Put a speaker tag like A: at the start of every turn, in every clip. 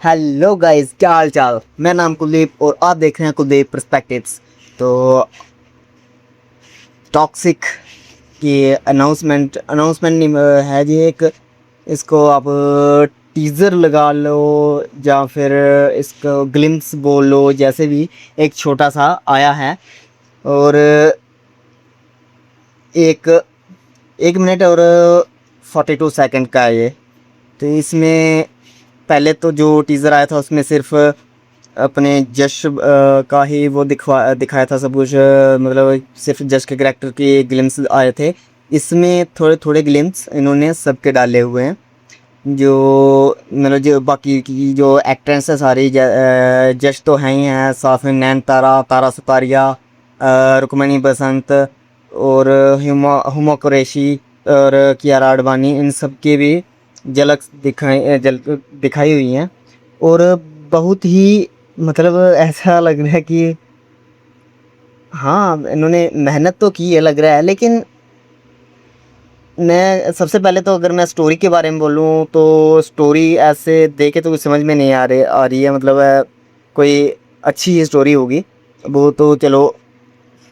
A: Hello guys, क्या हाल चाल। मैं नाम कुलदीप और आप देख रहे हैं कुलदीप पर्सपेक्टिव्स। तो टॉक्सिक की अनाउंसमेंट नहीं है जी एक। इसको आप टीज़र लगा लो या फिर इसको ग्लिम्स बोल लो, जैसे भी एक छोटा सा आया है। और एक 1 मिनट और 42 सेकंड का है ये। तो इसमें पहले तो जो टीज़र आया था उसमें सिर्फ अपने जश का ही वो दिखाया था सब कुछ। मतलब सिर्फ जश के करैक्टर के ग्लिम्स आए थे। इसमें थोड़े थोड़े ग्लिम्स इन्होंने सबके डाले हुए हैं। जो मतलब जो बाकी की जो एक्ट्रेस है सारी, जश तो हैं ही हैं, साथ में नैनतारा, तारा सुतारिया, रुक्मणी बसंत और हुमा कुरैशी और कियारा आडवाणी, इन सब की भी झलक दिखाई हुई हैं। और बहुत ही मतलब ऐसा लग रहा है कि हाँ, इन्होंने मेहनत तो की है लग रहा है। लेकिन मैं सबसे पहले तो अगर मैं स्टोरी के बारे में बोलूँ तो स्टोरी ऐसे देखे तो कुछ समझ में नहीं आ रही है। मतलब कोई अच्छी स्टोरी होगी वो तो चलो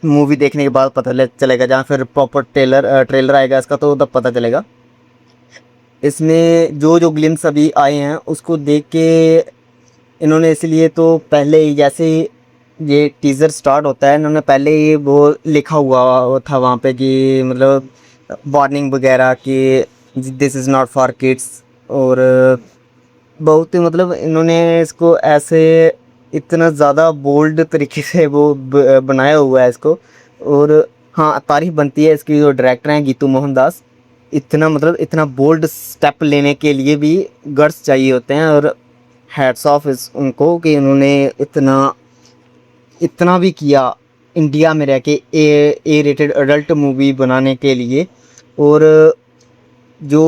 A: मूवी देखने के बाद पता चलेगा, जहाँ फिर प्रॉपर ट्रेलर आएगा इसका तो तब पता चलेगा। इसमें जो जो ग्लिम्स अभी आए हैं उसको देख के इन्होंने, इसलिए तो पहले ही जैसे ही ये टीज़र स्टार्ट होता है इन्होंने पहले ही वो लिखा हुआ था वहाँ पे कि मतलब वार्निंग वगैरह कि this is not for kids. और बहुत ही मतलब इन्होंने इसको ऐसे इतना ज़्यादा बोल्ड तरीके से वो बनाया हुआ है इसको। और हाँ, तारीफ बनती है इसकी जो डायरेक्टर हैं गीतू मोहन दास। इतना मतलब इतना बोल्ड स्टेप लेने के लिए भी गट्स चाहिए होते हैं। और हैट्स ऑफ इस उनको कि उन्होंने इतना इतना भी किया इंडिया में रह के ए रेटेड अडल्ट मूवी बनाने के लिए। और जो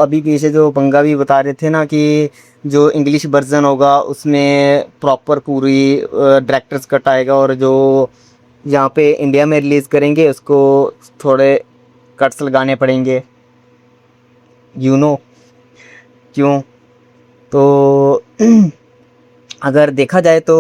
A: अभी पीछे जो पंगा भी बता रहे थे ना कि जो इंग्लिश वर्जन होगा उसमें प्रॉपर पूरी डायरेक्टर्स कट आएगा, और जो यहाँ पे इंडिया में रिलीज़ करेंगे उसको थोड़े कट्स लगाने पड़ेंगे, यू नो क्यों। तो अगर देखा जाए तो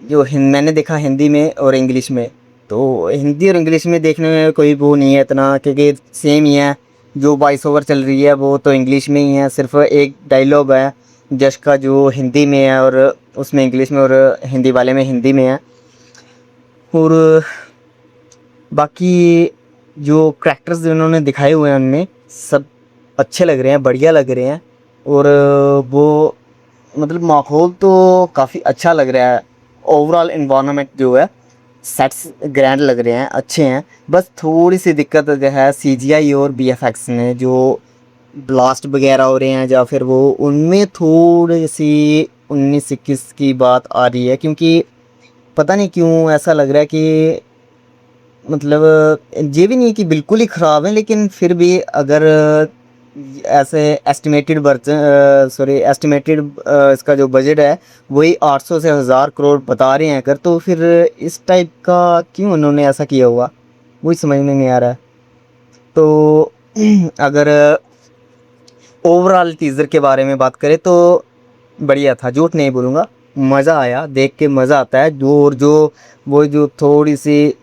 A: जो मैंने देखा हिंदी में और इंग्लिश में, तो हिंदी और इंग्लिश में देखने में कोई वो नहीं है इतना, क्योंकि सेम ही है। जो वॉइस ओवर चल रही है वो तो इंग्लिश में ही है, सिर्फ एक डायलॉग है जश का जो हिंदी में है और उसमें इंग्लिश में, और हिंदी वाले में हिंदी में है। और बाकी जो करैक्टर्स जिन्होंने दिखाए हुए हैं उनमें सब अच्छे लग रहे हैं, बढ़िया लग रहे हैं। और वो मतलब माहौल तो काफ़ी अच्छा लग रहा है। ओवरऑल इन्वायरमेंट जो है, सेट्स ग्रैंड लग रहे हैं, अच्छे हैं। बस थोड़ी सी दिक्कत जो है सीजीआई और बीएफएक्स में, जो ब्लास्ट वगैरह हो रहे हैं या फिर वो उनमें थोड़ी सी 19-21 की बात आ रही है। क्योंकि पता नहीं क्यों ऐसा लग रहा है कि मतलब ये भी नहीं कि बिल्कुल ही ख़राब है, लेकिन फिर भी अगर ऐसे एस्टिमेटेड एस्टिमेटेड इसका जो बजट है वही 800 से 1000 करोड़ बता रहे हैं अगर, तो फिर इस टाइप का क्यों उन्होंने ऐसा किया हुआ वही समझ में नहीं आ रहा है। तो अगर ओवरऑल टीज़र के बारे में बात करें तो बढ़िया था, झूठ नहीं बोलूँगा। मज़ा आया, देख के मज़ा आता है। जो और जो वो जो थोड़ी सी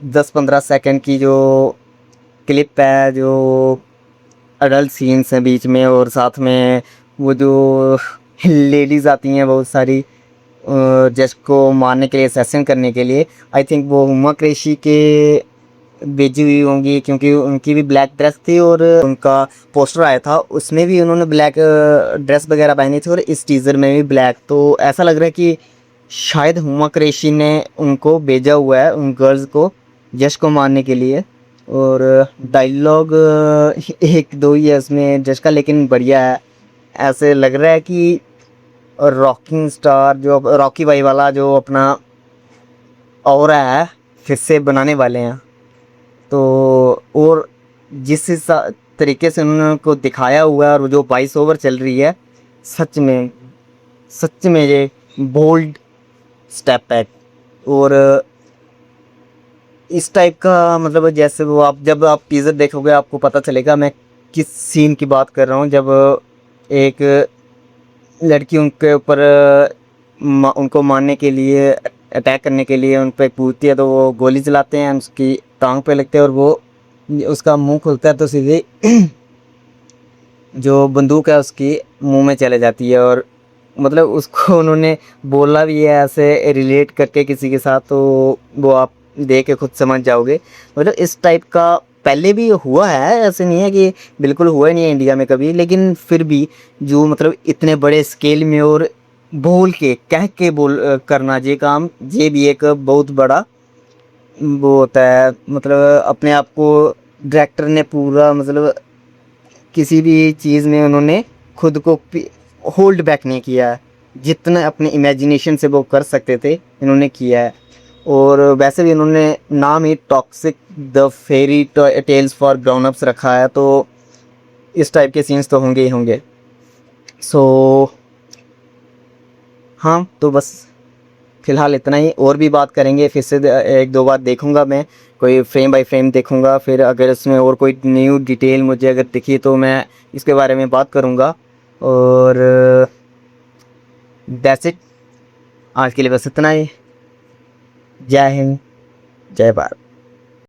A: 10-15 सेकंड की जो क्लिप है, जो अडल्ट सीन्स हैं बीच में, और साथ में वो जो लेडीज़ आती हैं बहुत सारी जज को मारने के लिए, सेशन करने के लिए, आई थिंक वो हुमा कुरैशी के भेजी हुई होंगी, क्योंकि उनकी भी ब्लैक ड्रेस थी और उनका पोस्टर आया था उसमें भी उन्होंने ब्लैक ड्रेस वगैरह पहनी थी, और इस टीज़र में भी ब्लैक। तो ऐसा लग रहा है कि शायद हुमा कुरैशी ने उनको भेजा हुआ है उन गर्ल्स को जश को मारने के लिए। और डायलॉग एक दो ही है उसमें जश का, लेकिन बढ़िया है। ऐसे लग रहा है कि रॉकिंग स्टार जो रॉकी भाई वाला जो अपना ऑरा है फिर से बनाने वाले हैं। तो और जिस तरीके से उन्होंने को दिखाया हुआ है और जो वॉइस ओवर चल रही है, सच में ये बोल्ड स्टेप है। और इस टाइप का मतलब जैसे वो आप जब आप टीज़र देखोगे आपको पता चलेगा मैं किस सीन की बात कर रहा हूँ। जब एक लड़की उनके ऊपर उनको मारने के लिए, अटैक करने के लिए उन पे कूदती है, तो वो गोली चलाते हैं, उसकी टांग पे लगते हैं और वो उसका मुंह खुलता है तो सीधे जो बंदूक है उसकी मुंह में चले जाती है। और मतलब उसको उन्होंने बोला भी है ऐसे रिलेट करके किसी के साथ, तो वो आप देख के खुद समझ जाओगे। मतलब इस टाइप का पहले भी हुआ है, ऐसे नहीं है कि बिल्कुल हुआ ही नहीं है इंडिया में कभी, लेकिन फिर भी जो मतलब इतने बड़े स्केल में और बोल के कह के करना ये काम, ये भी एक बहुत बड़ा वो होता है। मतलब अपने आप को डायरेक्टर ने पूरा मतलब किसी भी चीज़ में उन्होंने खुद को होल्ड बैक नहीं किया है, जितना अपने इमेजिनेशन से वो कर सकते थे इन्होंने किया है। और वैसे भी इन्होंने नाम ही toxic the fairy tales for grown ups रखा है, तो इस टाइप के सीन्स तो होंगे ही होंगे। सो हाँ, तो बस फ़िलहाल इतना ही, और भी बात करेंगे फिर से, एक दो बार देखूंगा मैं, कोई फ्रेम बाय फ्रेम देखूंगा, फिर अगर इसमें और कोई न्यू डिटेल मुझे अगर दिखी तो मैं इसके बारे में बात करूंगा। और दैट्स इट, आज के लिए बस इतना ही। जय हिंद, जय भारत।